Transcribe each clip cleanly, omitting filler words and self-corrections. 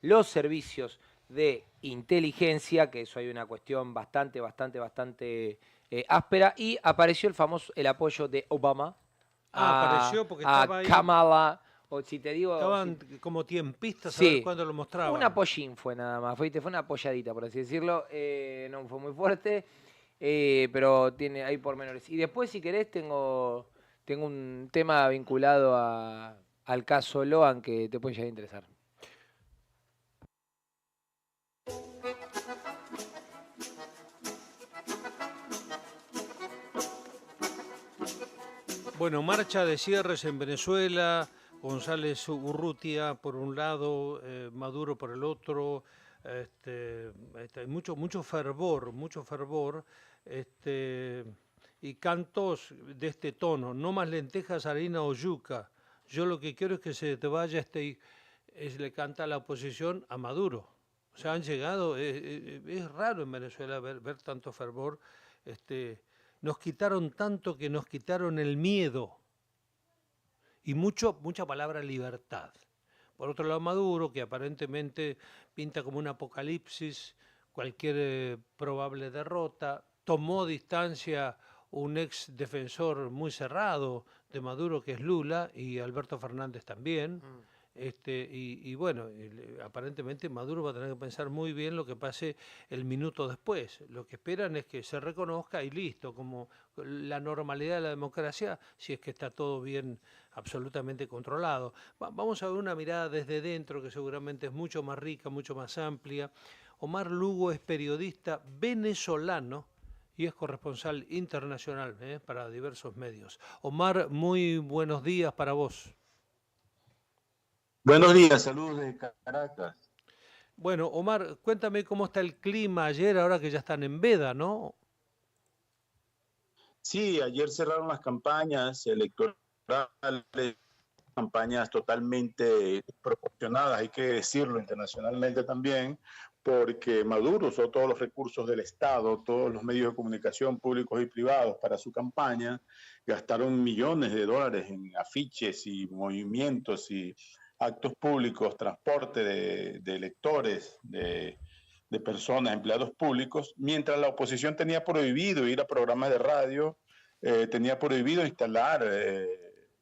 los servicios de inteligencia, que eso hay una cuestión bastante áspera, y apareció el apoyo de Obama Ah, apareció porque a estaba ahí, Kamala, o si te digo, estaban como tiempistas a ver sí, cuándo lo un mostraban. apoyín fue nada más, fue una apoyadita, por así decirlo, no fue muy fuerte, pero tiene ahí pormenores. Y después, si querés, tengo un tema vinculado al caso Loan que te puede llegar a interesar. Bueno, marcha de cierres en Venezuela, González Urrutia por un lado, Maduro por el otro, hay mucho fervor, este, y cantos de este tono, no más lentejas, harina o yuca. Yo lo que quiero es que se te vaya le canta la oposición a Maduro. O sea, han llegado, es raro en Venezuela ver tanto fervor, nos quitaron tanto que nos quitaron el miedo y mucha palabra libertad. Por otro lado, Maduro, que aparentemente pinta como un apocalipsis, cualquier probable derrota, tomó distancia un ex defensor muy cerrado de Maduro, que es Lula, y Alberto Fernández también. Y bueno, aparentemente Maduro va a tener que pensar muy bien lo que pase el minuto después. Lo que esperan es que se reconozca y listo, como la normalidad de la democracia, si es que está todo bien, absolutamente controlado. Vamos a ver una mirada desde dentro que seguramente es mucho más rica, mucho más amplia. Omar Lugo es periodista venezolano y es corresponsal internacional para diversos medios. Omar, muy buenos días para vos. Buenos días, saludos de Caracas. Bueno, Omar, cuéntame cómo está el clima ayer, ahora que ya están en veda, ¿no? Sí, ayer cerraron las campañas electorales, campañas totalmente proporcionadas, hay que decirlo internacionalmente también, porque Maduro usó todos los recursos del Estado, todos los medios de comunicación públicos y privados para su campaña, gastaron millones de dólares en afiches y movimientos y actos públicos, transporte de electores, de personas, empleados públicos, mientras la oposición tenía prohibido ir a programas de radio, tenía prohibido instalar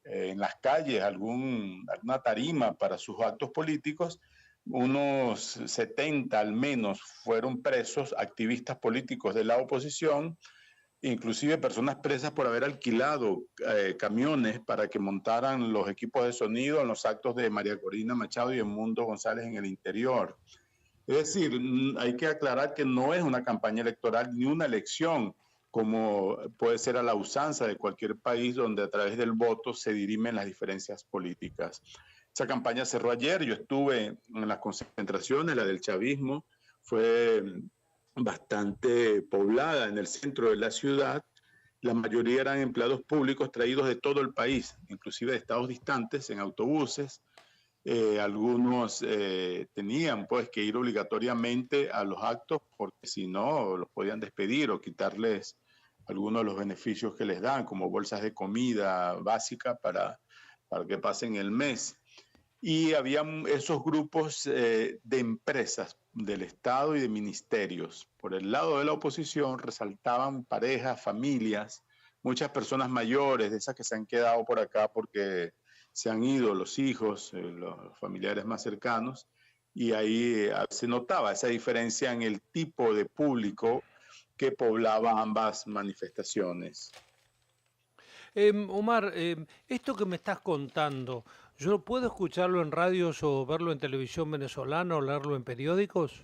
en las calles alguna tarima para sus actos políticos. Unos 70 al menos fueron presos, activistas políticos de la oposición, inclusive personas presas por haber alquilado camiones para que montaran los equipos de sonido en los actos de María Corina Machado y Edmundo González en el interior. Es decir, hay que aclarar que no es una campaña electoral ni una elección, como puede ser a la usanza de cualquier país donde a través del voto se dirimen las diferencias políticas. Esa campaña cerró ayer, yo estuve en las concentraciones, la del chavismo, fue bastante poblada en el centro de la ciudad. La mayoría eran empleados públicos traídos de todo el país, inclusive de estados distantes, en autobuses. Algunos tenían pues que ir obligatoriamente a los actos porque si no los podían despedir o quitarles algunos de los beneficios que les dan, como bolsas de comida básica para que pasen el mes. Y había esos grupos de empresas del Estado y de ministerios. Por el lado de la oposición resaltaban parejas, familias, muchas personas mayores, de esas que se han quedado por acá porque se han ido los hijos, los familiares más cercanos, y ahí se notaba esa diferencia en el tipo de público que poblaba ambas manifestaciones. Omar, esto que me estás contando, ¿yo puedo escucharlo en radios o verlo en televisión venezolana o leerlo en periódicos?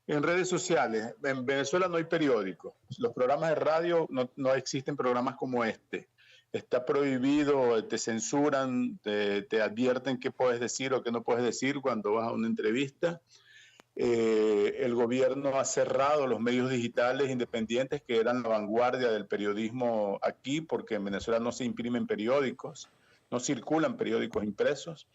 En redes sociales, en Venezuela no hay periódicos. Los programas de radio no existen programas como este. Está prohibido, te censuran, te advierten qué puedes decir o qué no puedes decir cuando vas a una entrevista. El gobierno ha cerrado los medios digitales independientes que eran la vanguardia del periodismo aquí, porque en Venezuela no se imprimen periódicos, no circulan periódicos impresos.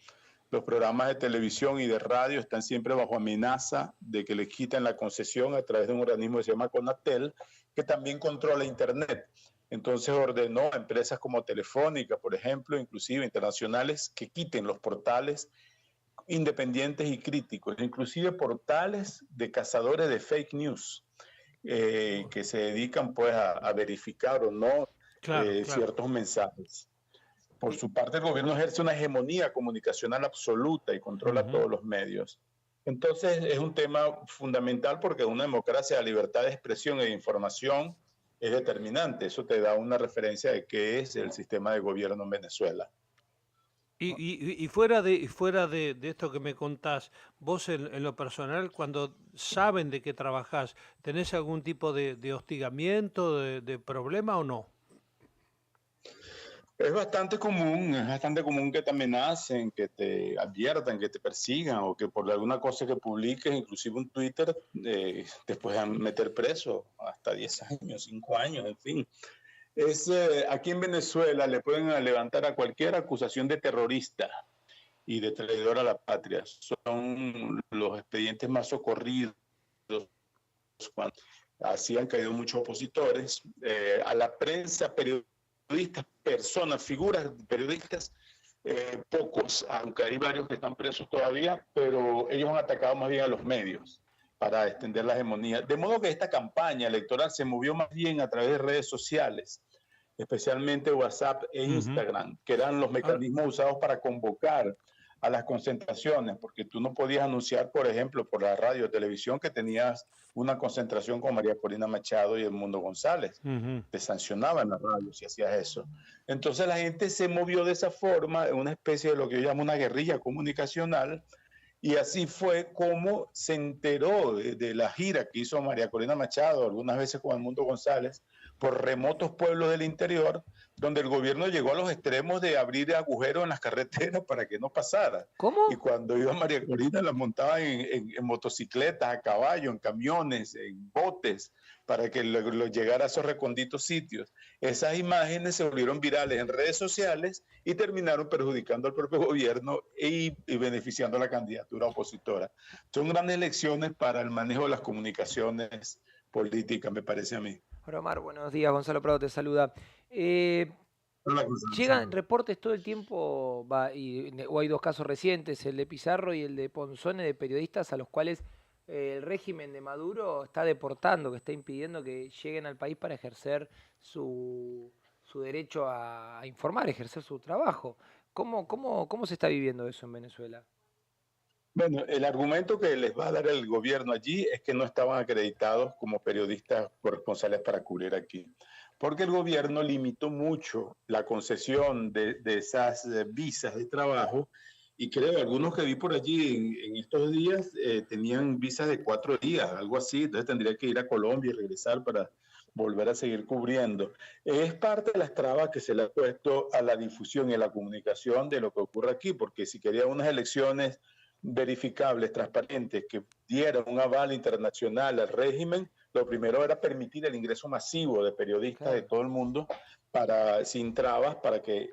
Los programas de televisión y de radio están siempre bajo amenaza de que les quiten la concesión a través de un organismo que se llama Conatel, que también controla Internet. Entonces ordenó a empresas como Telefónica, por ejemplo, inclusive internacionales, que quiten los portales independientes y críticos, inclusive portales de cazadores de fake news, que se dedican pues a verificar o no Claro, claro. ciertos mensajes. Por su parte, el gobierno ejerce una hegemonía comunicacional absoluta y controla Ujú. todos los medios. Entonces, es un tema fundamental porque una democracia, la libertad de expresión e de información es determinante. Eso te da una referencia de qué es el sistema de gobierno en Venezuela. Y fuera de esto que me contás, vos en lo personal, cuando saben de qué trabajás, ¿tenés algún tipo de hostigamiento, de problema o no? Es bastante común que te amenacen, que te adviertan, que te persigan o que por alguna cosa que publiques, inclusive un Twitter, te puedan meter preso hasta 10 años, 5 años, en fin. Aquí en Venezuela le pueden levantar a cualquier acusación de terrorista y de traidor a la patria. Son los expedientes más socorridos cuando así han caído muchos opositores. A la prensa, periodistas, personas, figuras periodistas, pocos, aunque hay varios que están presos todavía, pero ellos han atacado más bien a los medios para extender la hegemonía. De modo que esta campaña electoral se movió más bien a través de redes sociales, especialmente WhatsApp e Ujú. Instagram, que eran los Ahora, mecanismos usados para convocar a las concentraciones, porque tú no podías anunciar, por ejemplo, por la radio o televisión que tenías una concentración con María Corina Machado y Edmundo González. ujú. Te sancionaban la radio si hacías eso. Entonces la gente se movió de esa forma, en una especie de lo que yo llamo una guerrilla comunicacional, y así fue como se enteró de la gira que hizo María Corina Machado, algunas veces con Edmundo González, por remotos pueblos del interior, donde el gobierno llegó a los extremos de abrir agujeros en las carreteras para que no pasara. Y ¿Cómo? cuando iba María Corina, la montaba en motocicletas, a caballo, en camiones, en botes, para que lo llegara a esos recónditos sitios. Esas imágenes se volvieron virales en redes sociales y terminaron perjudicando al propio gobierno y beneficiando a la candidatura opositora. Son grandes lecciones para el manejo de las comunicaciones políticas, me parece a mí. Hola Omar, buenos días. Gonzalo Prado te saluda. Eh, Hola, Llegan Gonzalo. reportes todo el tiempo, o hay dos casos recientes, el de Pizarro y el de Ponzone, de periodistas a los cuales el régimen de Maduro está deportando, que está impidiendo que lleguen al país para ejercer su derecho a informar, ejercer su trabajo. ¿Cómo se está viviendo eso en Venezuela? Bueno, el argumento que les va a dar el gobierno allí es que no estaban acreditados como periodistas corresponsales para cubrir aquí, porque el gobierno limitó mucho la concesión de esas visas de trabajo y creo algunos que vi por allí en estos días tenían visas de 4 días, algo así, entonces tendría que ir a Colombia y regresar para volver a seguir cubriendo. Es parte de las trabas que se le ha puesto a la difusión y a la comunicación de lo que ocurre aquí, porque si quería unas elecciones verificables, transparentes, que dieran un aval internacional al régimen, lo primero era permitir el ingreso masivo de periodistas de Claro. todo el mundo sin trabas para que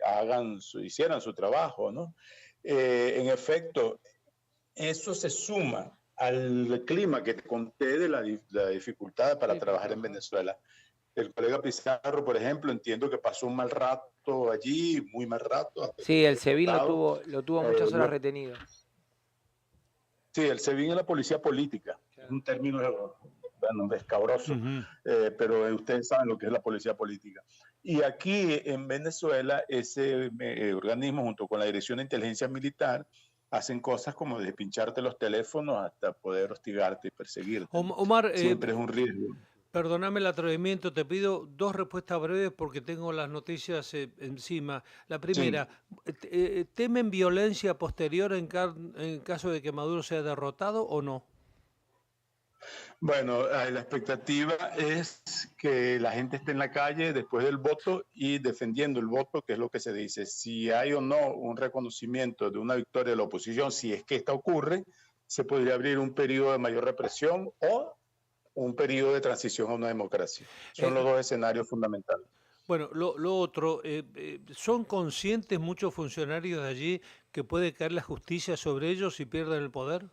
hicieran su trabajo, ¿no? En efecto, eso se suma al clima que te conté de la dificultad para Sí, para trabajar en trabajar. Venezuela. El colega Pizarro, por ejemplo, entiendo que pasó un mal rato allí, muy mal rato, hasta que Sí, fue el SEBIN deportado. lo tuvo muchas horas Eh, retenido. Sí, el SEBIN es la policía política. Es Claro. un término bueno, escabroso, Ujú. pero ustedes saben lo que es la policía política. Y aquí en Venezuela, ese organismo, junto con la Dirección de Inteligencia Militar, hacen cosas como de pincharte los teléfonos hasta poder hostigarte y perseguirte, ¿no? Omar, Siempre es un riesgo. perdóname el atrevimiento, te pido dos respuestas breves porque tengo las noticias encima. La Sí. primera, ¿temen violencia posterior en caso de que Maduro sea derrotado o no? Bueno, la expectativa es que la gente esté en la calle después del voto y defendiendo el voto, que es lo que se dice. Si hay o no un reconocimiento de una victoria de la oposición, si es que esta ocurre, se podría abrir un periodo de mayor represión o un periodo de transición a una democracia. Son los Eh, dos escenarios fundamentales. bueno, lo otro, ¿son conscientes muchos funcionarios de allí que puede caer la justicia sobre ellos si pierden el poder?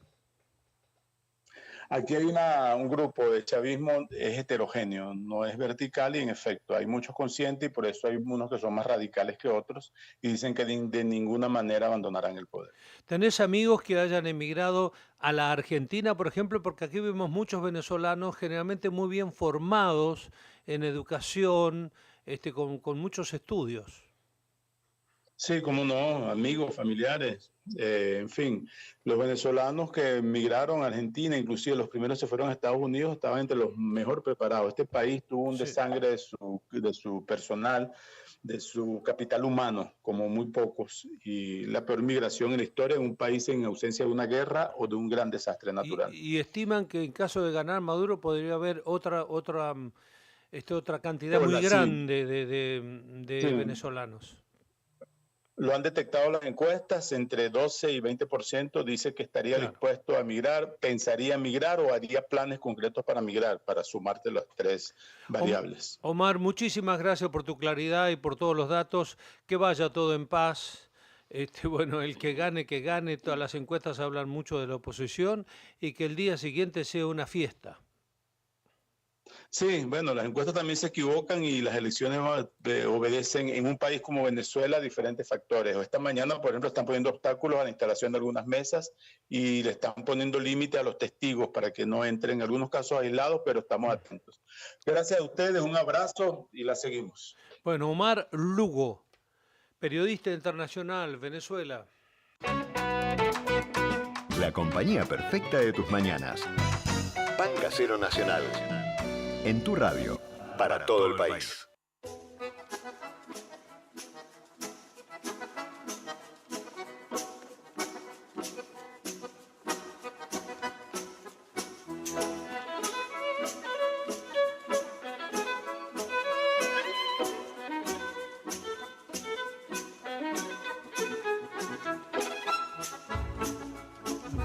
Aquí hay un grupo de chavismo, es heterogéneo, no es vertical y en efecto hay muchos conscientes y por eso hay unos que son más radicales que otros y dicen que de ninguna manera abandonarán el poder. ¿Tenés amigos que hayan emigrado a la Argentina, por ejemplo? Porque aquí vemos muchos venezolanos generalmente muy bien formados en educación, con muchos estudios. Sí, cómo no, amigos, familiares, en fin, los venezolanos que emigraron a Argentina, inclusive los primeros se fueron a Estados Unidos, estaban entre los mejor preparados. Este país tuvo un desangre de su personal, de su capital humano, como muy pocos, y la peor migración en la historia en un país en ausencia de una guerra o de un gran desastre natural. Y estiman que en caso de ganar Maduro podría haber otra cantidad muy grande de venezolanos. Lo han detectado las encuestas, entre 12 y 20% dice que estaría dispuesto a migrar, pensaría migrar o haría planes concretos para migrar, para sumarte las tres variables. Omar, muchísimas gracias por tu claridad y por todos los datos. Que vaya todo en paz. Bueno, el que gane, todas las encuestas hablan mucho de la oposición y que el día siguiente sea una fiesta. Sí, bueno, las encuestas también se equivocan y las elecciones obedecen en un país como Venezuela a diferentes factores. Esta mañana, por ejemplo, están poniendo obstáculos a la instalación de algunas mesas y le están poniendo límite a los testigos para que no entren, en algunos casos aislados, pero estamos atentos. Gracias a ustedes, un abrazo y la seguimos. Bueno, Omar Lugo, periodista internacional, Venezuela. La compañía perfecta de tus mañanas. Pan Casero Nacional. En tu radio, para todo el país.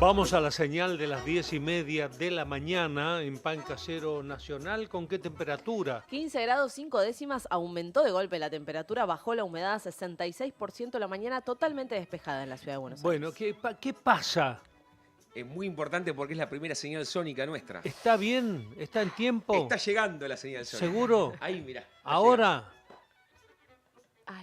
Vamos a la señal de las 10:30 de la mañana en Pan Casero Nacional. ¿Con qué temperatura? 15 grados 5 décimas, aumentó de golpe la temperatura, bajó la humedad a 66% la mañana, totalmente despejada en la ciudad de Buenos Aires. Bueno, ¿qué pasa? Es muy importante porque es la primera señal sónica nuestra. ¿Está bien? ¿Está en tiempo? Está llegando la señal sónica. ¿Seguro? Ahí, mirá. ¿Ahora? Ay.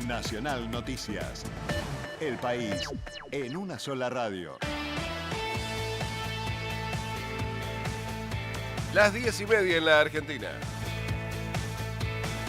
Nacional Noticias. El país en una sola radio. Las 10:30 en la Argentina.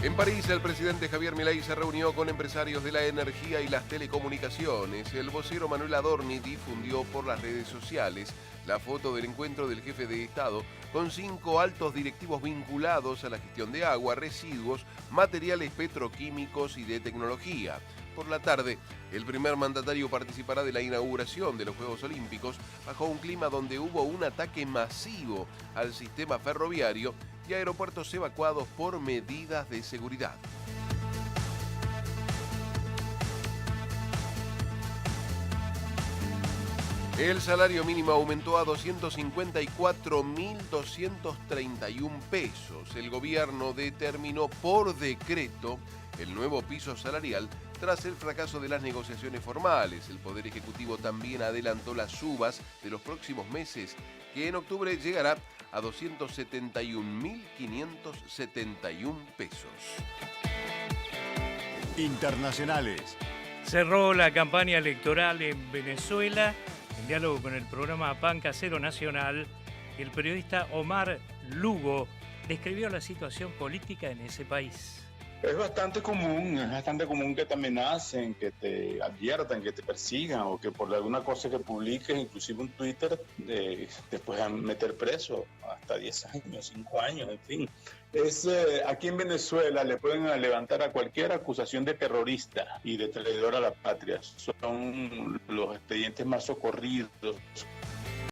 En París, el presidente Javier Milei se reunió con empresarios de la energía y las telecomunicaciones. El vocero Manuel Adorni difundió por las redes sociales la foto del encuentro del jefe de Estado con 5 altos directivos vinculados a la gestión de agua, residuos, materiales petroquímicos y de tecnología. Por la tarde, el primer mandatario participará de la inauguración de los Juegos Olímpicos bajo un clima donde hubo un ataque masivo al sistema ferroviario y aeropuertos evacuados por medidas de seguridad. El salario mínimo aumentó a 254.231 pesos. El gobierno determinó por decreto el nuevo piso salarial tras el fracaso de las negociaciones formales. El Poder Ejecutivo también adelantó las subas de los próximos meses, que en octubre llegará a 271.571 pesos. Internacionales. Cerró la campaña electoral en Venezuela. En diálogo con el programa Pan Casero Nacional, el periodista Omar Lugo describió la situación política en ese país. Es bastante común que te amenacen, que te adviertan, que te persigan o que por alguna cosa que publiques, inclusive un Twitter, te puedan meter preso hasta 10 años, 5 años, en fin. Aquí en Venezuela le pueden levantar a cualquier acusación de terrorista y de traidor a la patria. Son los expedientes más socorridos